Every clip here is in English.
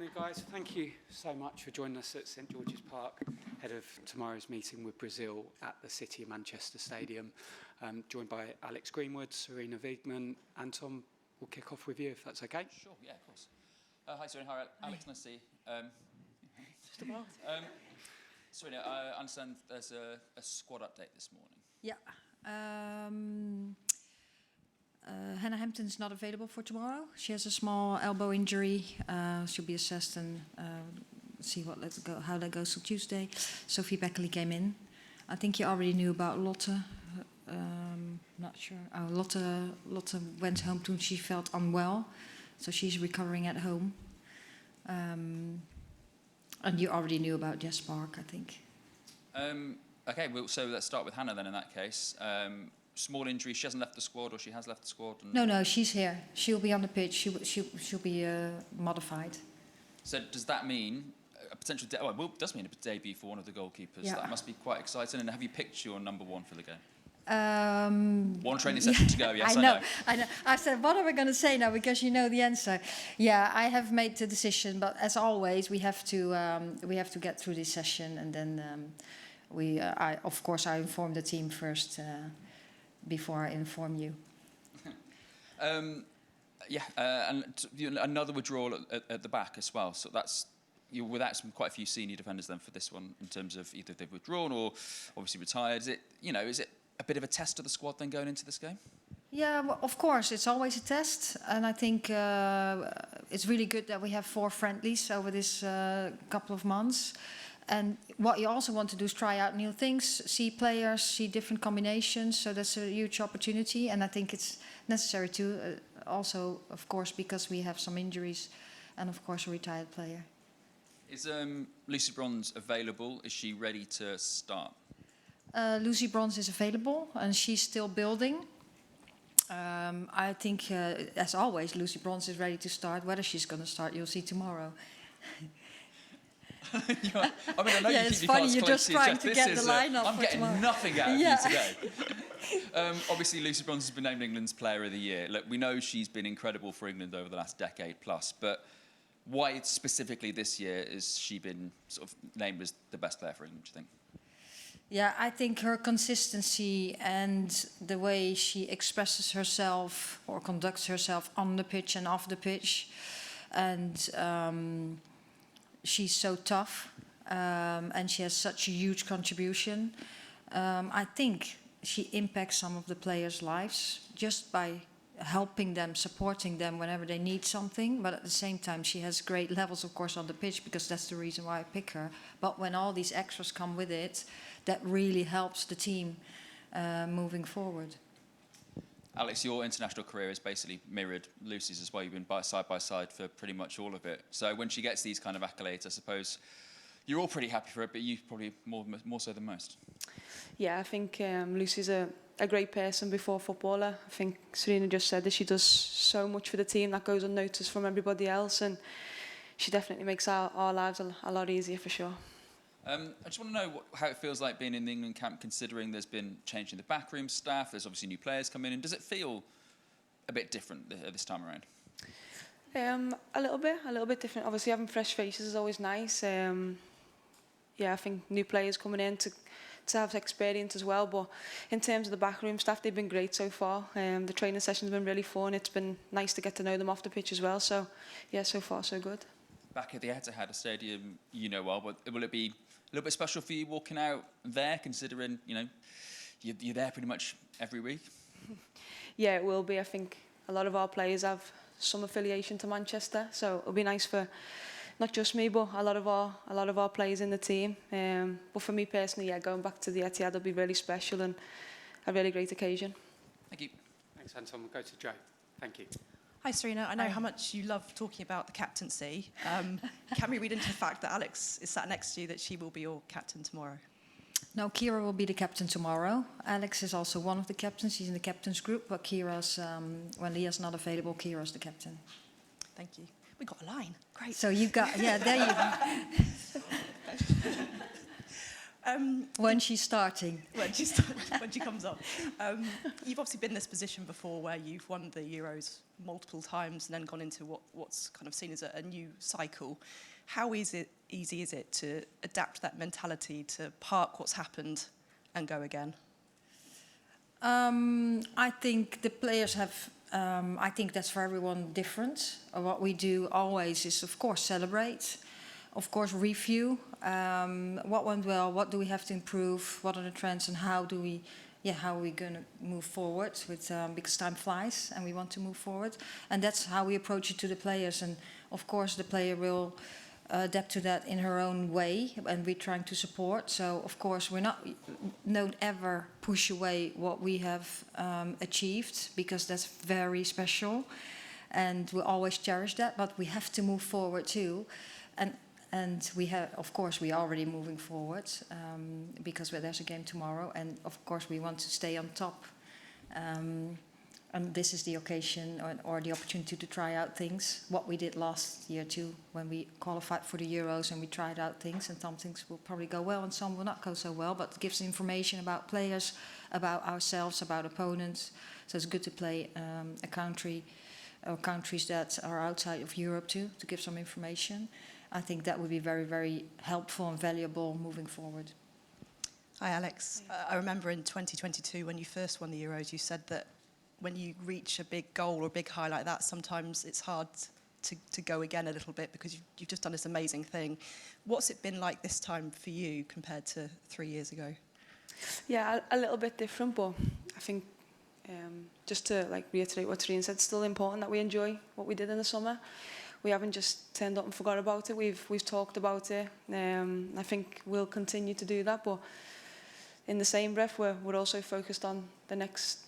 Morning, guys. Thank you so much for joining us at St George's Park, ahead of tomorrow's meeting with Brazil at the City of Manchester Stadium. Joined by Alex Greenwood, Sarina Weigman. Anton, we'll kick off with you, if that's okay. Sure, yeah, of course. Hi, Sarina. Hi, Alex. Nice to see you. Just about. Sarina, I understand there's a squad update this morning. Yeah. Hannah Hampton's not available for tomorrow. She has a small elbow injury. She'll be assessed and see how that goes till Tuesday. Sophie Beckley came in. I think you already knew about Lotte. Not sure. Oh, Lotte went home too. She felt unwell, so she's recovering at home. And you already knew about Jess Park, I think. Okay, well, so let's start with Hannah then in that case. Small injury, she hasn't left the squad, or she has left the squad? No, she's here. She'll be on the pitch. She'll be modified. So does that mean a potential... it does mean a debut for one of the goalkeepers. Yeah. That must be quite exciting. And have you picked your number one for the game? One training session to go, yes, I know. I said, what are we going to say now? Because you know the answer. Yeah, I have made the decision, but as always, we have to get through this session, and then I inform the team first before I inform you. Another withdrawal at the back as well. So that's you're without quite a few senior defenders then for this one, in terms of either they've withdrawn or obviously retired. Is it a bit of a test of the squad then going into this game? Yeah, well, of course, it's always a test, and I think it's really good that we have 4 friendlies over this couple of months. And what you also want to do is try out new things, see players, see different combinations. So that's a huge opportunity, and I think it's necessary too. Also, of course, because we have some injuries, and of course a retired player. Is Lucy Bronze available? Is she ready to start? Lucy Bronze is available, and she's still building. I think, as always, Lucy Bronze is ready to start. Whether she's going to start, you'll see tomorrow. I know you it's keep funny, your you're cards just close to trying your to chest. get the lineup I'm for getting tomorrow. nothing out of you today. Obviously, Lucy Bronze has been named England's Player of the Year. Look, we know she's been incredible for England over the last decade plus, but why specifically this year has she been sort of named as the best player for England, do you think? Yeah, I think her consistency and the way she expresses herself or conducts herself on the pitch and off the pitch, and she's so tough, and she has such a huge contribution. I think she impacts some of the players' lives just by helping them, supporting them whenever they need something. But at the same time, she has great levels, of course, on the pitch, because that's the reason why I pick her. But when all these extras come with it, that really helps the team moving forward. Alex, your international career has basically mirrored Lucy's as well. You've been side by side for pretty much all of it. So when she gets these kind of accolades, I suppose you're all pretty happy for it, but you probably more so than most. Yeah, I think Lucy's a great person before footballer. I think Sarina just said that she does so much for the team that goes unnoticed from everybody else, and she definitely makes our lives a lot easier for sure. I just want to know how it feels like being in the England camp, considering there's been change in the backroom staff, there's obviously new players coming in. Does it feel a bit different this time around? A little bit different. Obviously, having fresh faces is always nice. I think new players coming in to have experience as well. But in terms of the backroom staff, they've been great so far. The training session's been really fun. It's been nice to get to know them off the pitch as well. So, yeah, so far so good. Back at the Etihad Stadium, you know well, but will it be a little bit special for you walking out there, considering you're there pretty much every week? Yeah, it will be. I think a lot of our players have some affiliation to Manchester, so it'll be nice for not just me, but a lot of our players in the team. But for me personally, yeah, going back to the Etihad will be really special and a really great occasion. Thank you. Thanks, Anton. We'll go to Joe. Thank you. Hi, Sarina. I know how much you love talking about the captaincy. Can we read into the fact that Alex is sat next to you that she will be your captain tomorrow? No, Kira will be the captain tomorrow. Alex is also one of the captains. He's in the captain's group, but Kira's, when Leah's not available, Kira's the captain. Thank you. We got a line. Great. So you got, yeah, there you go. When she's starting. when she comes on. You've obviously been in this position before where you've won the Euros multiple times and then gone into what's kind of seen as a new cycle. How easy is it to adapt that mentality to park what's happened and go again? I think the players have, I think that's for everyone different. What we do always is, of course, celebrate, of course, review. What went well, what do we have to improve, what are the trends, and how are we going to move forward with, because time flies and we want to move forward. And that's how we approach it to the players. And of course, the player will adapt to that in her own way, and we're trying to support. So of course don't ever push away what we have achieved, because that's very special, and we always cherish that. But we have to move forward too, and we have, of course, we are already moving forward because there's a game tomorrow, and of course we want to stay on top. And this is the occasion or the opportunity to try out things. What we did last year too, when we qualified for the Euros and we tried out things, and some things will probably go well and some will not go so well, but it gives information about players, about ourselves, about opponents. So it's good to play a country or countries that are outside of Europe too, to give some information. I think that would be very, very helpful and valuable moving forward. Hi, Alex. I remember in 2022 when you first won the Euros, you said that when you reach a big goal or a big high like that, sometimes it's hard to go again a little bit because you've just done this amazing thing. What's it been like this time for you compared to 3 years ago? Yeah, a little bit different, but I think just to reiterate what Sarina said, it's still important that we enjoy what we did in the summer. We haven't just turned up and forgot about it. We've talked about it. I think we'll continue to do that, but in the same breath, we're also focused on the next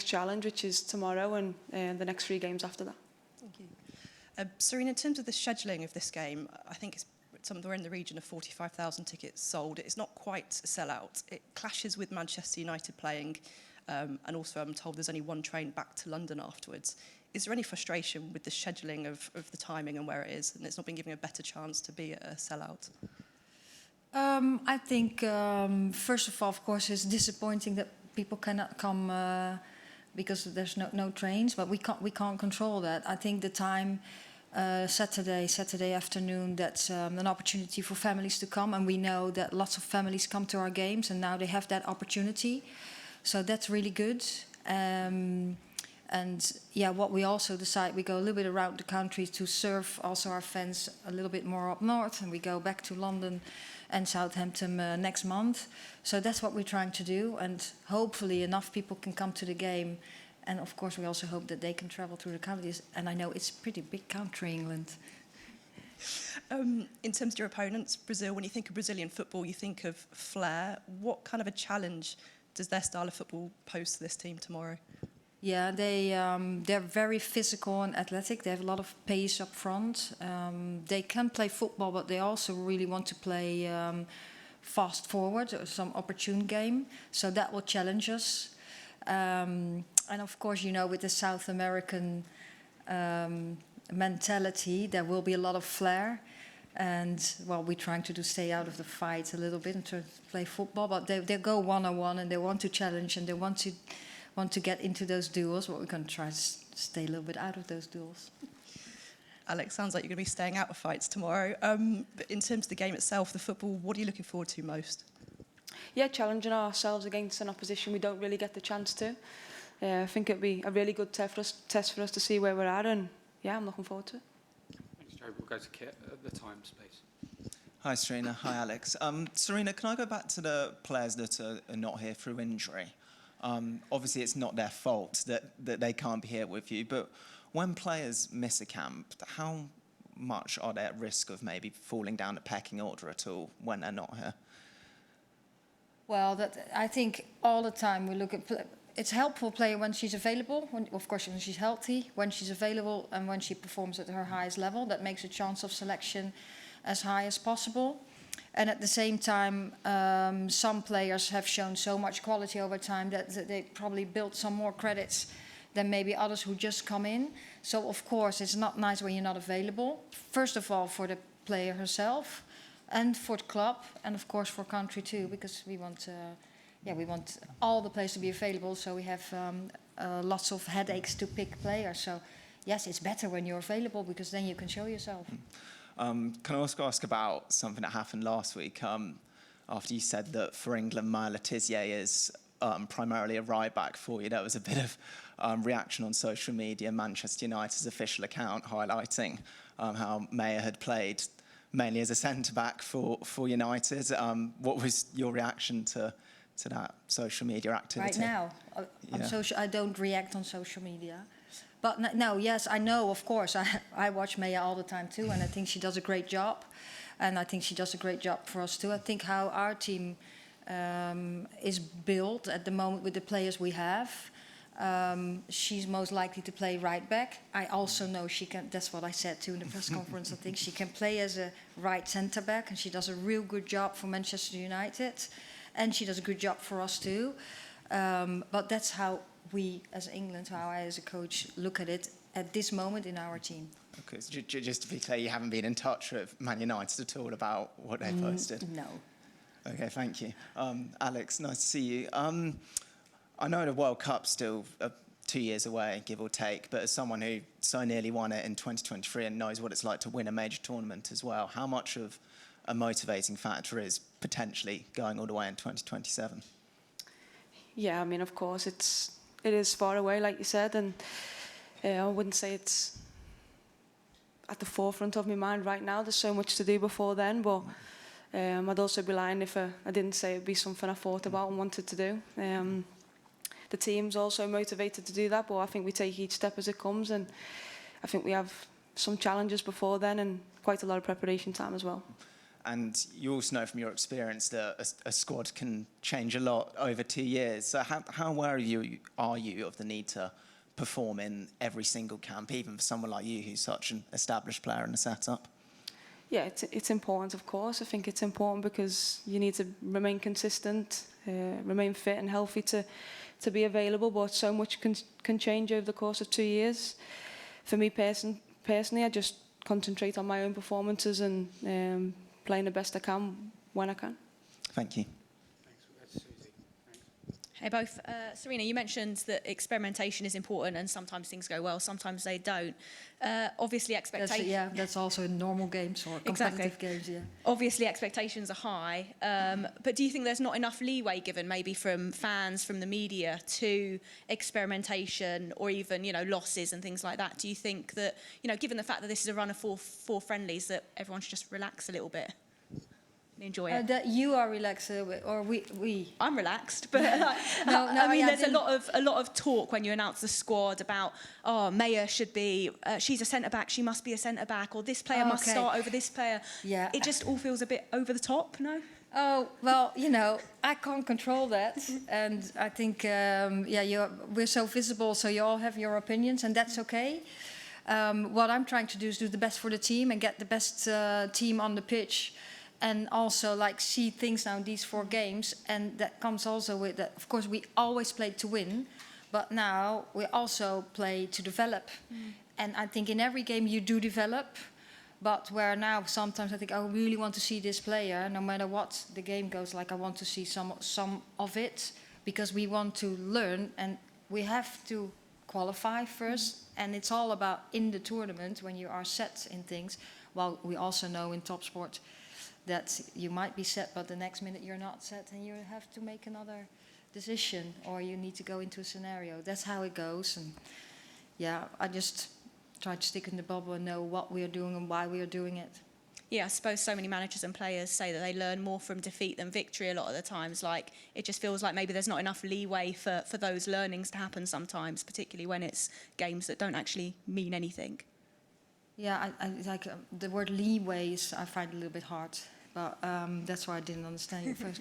challenge, which is tomorrow, and the next 3 games after that. Thank you. Sarina, in terms of the scheduling of this game, I think it's somewhere in the region of 45,000 tickets sold. It's not quite a sellout. It clashes with Manchester United playing, and also I'm told there's only one train back to London afterwards. Is there any frustration with the scheduling of the timing and where it is, and it's not been giving a better chance to be a sellout? I think, first of all, of course, it's disappointing that people cannot come because there's no trains, but we can't control that. I think the time, Saturday afternoon, that's an opportunity for families to come, and we know that lots of families come to our games, and now they have that opportunity. So that's really good. And yeah, what we also decide, we go a little bit around the country to serve also our fans a little bit more up north, and we go back to London and Southampton next month. So that's what we're trying to do, and hopefully enough people can come to the game. And of course we also hope that they can travel through the counties, and I know it's a pretty big country, England. In terms of your opponents, Brazil, when you think of Brazilian football, you think of flair. What kind of a challenge does their style of football pose to this team tomorrow? Yeah, they're very physical and athletic. They have a lot of pace up front. They can play football, but they also really want to play fast forward, or some opportune game. So that will challenge us. And of course, you know, with the South American mentality, there will be a lot of flair. And well, we're trying to stay out of the fight a little bit and to play football. But they go one-on-one, and they want to challenge, and they want to get into those duels, but we're going to try to stay a little bit out of those duels. Alex, sounds like you're going to be staying out of fights tomorrow. But in terms of the game itself, the football, what are you looking forward to most? Yeah, challenging ourselves against an opposition we don't really get the chance to. I think it'd be a really good test for us to see where we're at, and yeah, I'm looking forward to it. Thanks, Joe. We'll go to Kit at the Times, please. Hi, Sarina. Hi, Alex. Sarina, can I go back to the players that are not here through injury? Obviously, it's not their fault that they can't be here with you, but when players miss a camp, how much are they at risk of maybe falling down the pecking order at all when they're not here? Well, I think all the time we look at... It's helpful player when she's available, of course when she's healthy, when she's available and when she performs at her highest level. That makes a chance of selection as high as possible. And at the same time, some players have shown so much quality over time that they probably built some more credits than maybe others who just come in. So of course it's not nice when you're not available. First of all, for the player herself, and for the club, and of course for country too, because we want all the players to be available. So we have lots of headaches to pick players. So yes, it's better when you're available because then you can show yourself. Can I also ask about something that happened last week? After you said that for England, Maya Letizia is primarily a right back for you, there was a bit of reaction on social media, Manchester United's official account highlighting how Maya had played mainly as a centre-back for United. What was your reaction to that social media activity? Right now, I don't react on social media. But no, yes, I know, of course. I watch Maya all the time too, and I think she does a great job. And I think she does a great job for us too. I think how our team is built at the moment with the players we have, she's most likely to play right back. I also know she can, that's what I said too in the press conference, I think she can play as a right centre back, and she does a real good job for Manchester United. And she does a good job for us too. But that's how we as England, how I as a coach look at it at this moment in our team. Okay, so just to be clear, you haven't been in touch with Man United at all about what they posted? No. Okay, thank you. Alex, nice to see you. I know the World Cup's still 2 years away, give or take, but as someone who so nearly won it in 2023 and knows what it's like to win a major tournament as well, how much of a motivating factor is potentially going all the way in 2027? Yeah, I mean, of course, it is far away, like you said, and I wouldn't say it's at the forefront of my mind right now. There's so much to do before then, but I'd also be lying if I didn't say it'd be something I thought about and wanted to do. The team's also motivated to do that, but I think we take each step as it comes, and I think we have some challenges before then and quite a lot of preparation time as well. And you also know from your experience that a squad can change a lot over 2 years. So how aware are you of the need to perform in every single camp, even for someone like you who's such an established player in the setup? Yeah, it's important, of course. I think it's important because you need to remain consistent, remain fit and healthy to be available, but so much can change over the course of 2 years. For me personally, I just concentrate on my own performances and playing the best I can when I can. Thank you. Thanks. Susie. Thanks. Hey both. Sarina, you mentioned that experimentation is important and sometimes things go well, sometimes they don't. Obviously expectations... That's also in normal games or competitive games, yeah. Obviously expectations are high, but do you think there's not enough leeway given maybe from fans, from the media to experimentation or even, losses and things like that? Do you think that, given the fact that this is a run of four friendlies, that everyone should just relax a little bit? Enjoy it. That you are relaxed a little bit, or we. I'm relaxed, but there's a lot of talk when you announce the squad about Maya should be she's a centre back, she must be a centre back, or this player must start over this player. Yeah. It just all feels a bit over the top, no? Oh well, I can't control that, and I think we're so visible, so you all have your opinions, and that's okay. What I'm trying to do is do the best for the team and get the best team on the pitch. And also, see things now in these 4 games. And that comes also with that, of course, we always played to win. But now we also play to develop. And I think in every game you do develop. But where now sometimes I think I really want to see this player. No matter what the game goes, I want to see some of it. Because we want to learn. And we have to qualify first. And it's all about in the tournament when you are set in things. Well, we also know in top sport that you might be set, but the next minute you're not set and you have to make another decision or you need to go into a scenario. That's how it goes. And I just try to stick in the bubble and know what we are doing and why we are doing it. Yeah, I suppose so many managers and players say that they learn more from defeat than victory a lot of the times. It just feels like maybe there's not enough leeway for those learnings to happen sometimes, particularly when it's games that don't actually mean anything. Yeah, I like the word leeway I find a little bit hard. But that's why I didn't understand you first.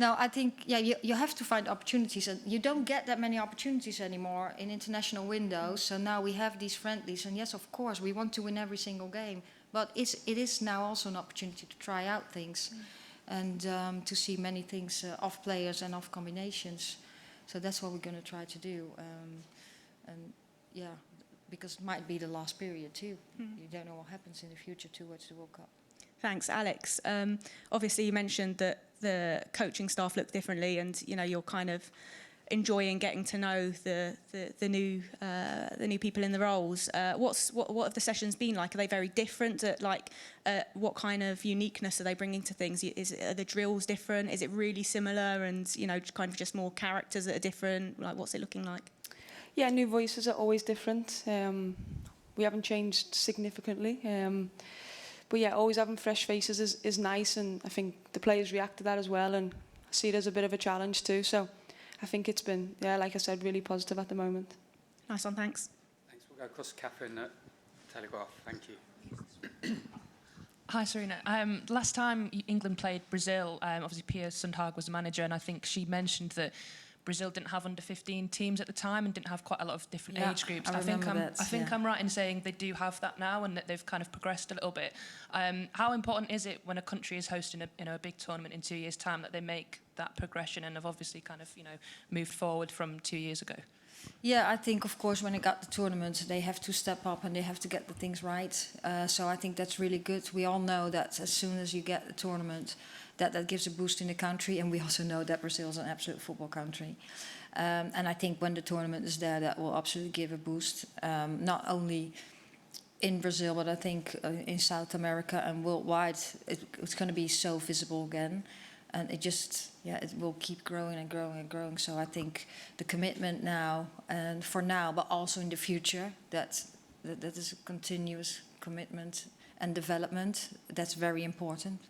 No, I think, you have to find opportunities. And you don't get that many opportunities anymore in international windows. So now we have these friendlies. And yes, of course, we want to win every single game. But it is now also an opportunity to try out things. And to see many things of players and of combinations. So that's what we're going to try to do. Because it might be the last period too. You don't know what happens in the future towards the World Cup. Thanks, Alex. Obviously, you mentioned that the coaching staff look differently, and you're kind of enjoying getting to know the new people in the roles. What have the sessions been like? Are they very different? What kind of uniqueness are they bringing to things? Are the drills different? Is it really similar? And kind of just more characters that are different. Like, what's it looking like? Yeah, new voices are always different. We haven't changed significantly. But yeah, always having fresh faces is nice, and I think the players react to that as well, and see it as a bit of a challenge too. So I think it's been, like I said, really positive at the moment. Nice one, thanks. Thanks. We'll go across to Catherine at Telegraph. Thank you. Hi, Sarina. Last time England played Brazil, obviously Pia Sundhage was the manager, and I think she mentioned that Brazil didn't have under-15 teams at the time and didn't have quite a lot of different age groups. I think I'm right in saying they do have that now and that they've kind of progressed a little bit. How important is it when a country is hosting a big tournament in 2 years' time that they make that progression and have obviously kind of moved forward from 2 years ago? Yeah, I think, of course, when they got the tournament, they have to step up and they have to get the things right. So I think that's really good. We all know that as soon as you get the tournament, that gives a boost in the country. And we also know that Brazil is an absolute football country. And I think when the tournament is there, that will absolutely give a boost. Not only in Brazil, but I think in South America and worldwide, it's going to be so visible again. And it just, it will keep growing and growing and growing. So I think the commitment now, and for now, but also in the future, that is a continuous commitment and development. That's very important.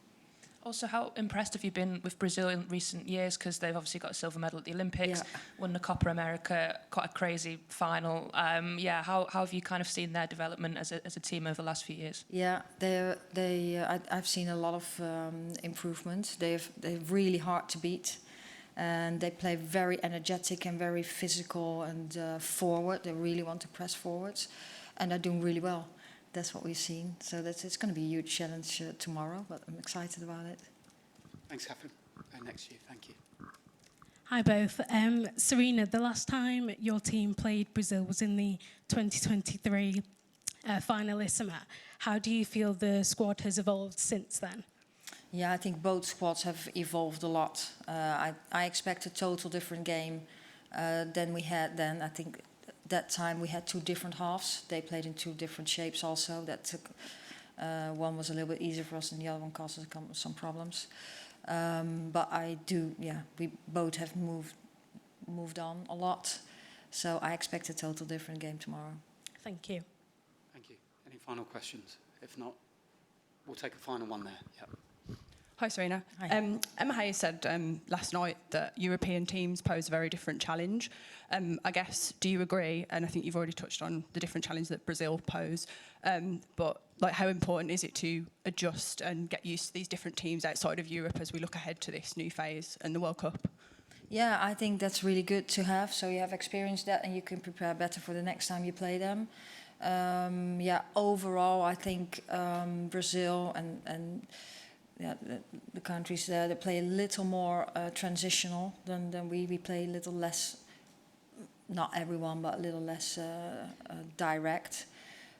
Also, how impressed have you been with Brazil in recent years? Because they've obviously got a silver medal at the Olympics, won the Copa America, quite a crazy final. How have you kind of seen their development as a team over the last few years? Yeah, I've seen a lot of improvement. They're really hard to beat. And they play very energetic and very physical and forward. They really want to press forwards. And they're doing really well. That's what we've seen. So it's going to be a huge challenge tomorrow, but I'm excited about it. Thanks, Catherine. Next to you. Thank you. Hi, both. Sarina, the last time your team played Brazil was in the 2023 Finalist. How do you feel the squad has evolved since then? Yeah, I think both squads have evolved a lot. I expect a total different game than we had then. I think that time we had two different halves. They played in two different shapes also. That took, one was a little bit easier for us and the other one caused us some problems. But we both have moved on a lot. So I expect a total different game tomorrow. Thank you. Thank you. Any final questions? If not, we'll take a final one there. Yep. Hi, Sarina. Hi. Emma Hayes said last night that European teams pose a very different challenge. I guess, do you agree? And I think you've already touched on the different challenge that Brazil pose. But how important is it to adjust and get used to these different teams outside of Europe as we look ahead to this new phase and the World Cup? Yeah, I think that's really good to have. So you have experienced that and you can prepare better for the next time you play them. Overall, I think Brazil and the countries there, they play a little more transitional than we play a little less, not everyone, but a little less direct.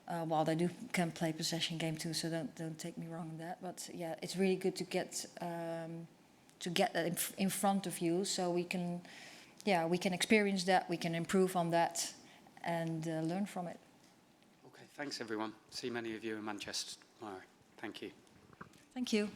While they can play possession game too, so don't take me wrong on that. But yeah, it's really good to get that in front of you, so we can experience that, we can improve on that, and learn from it. Okay, thanks everyone. See many of you in Manchester tomorrow. Thank you. Thank you.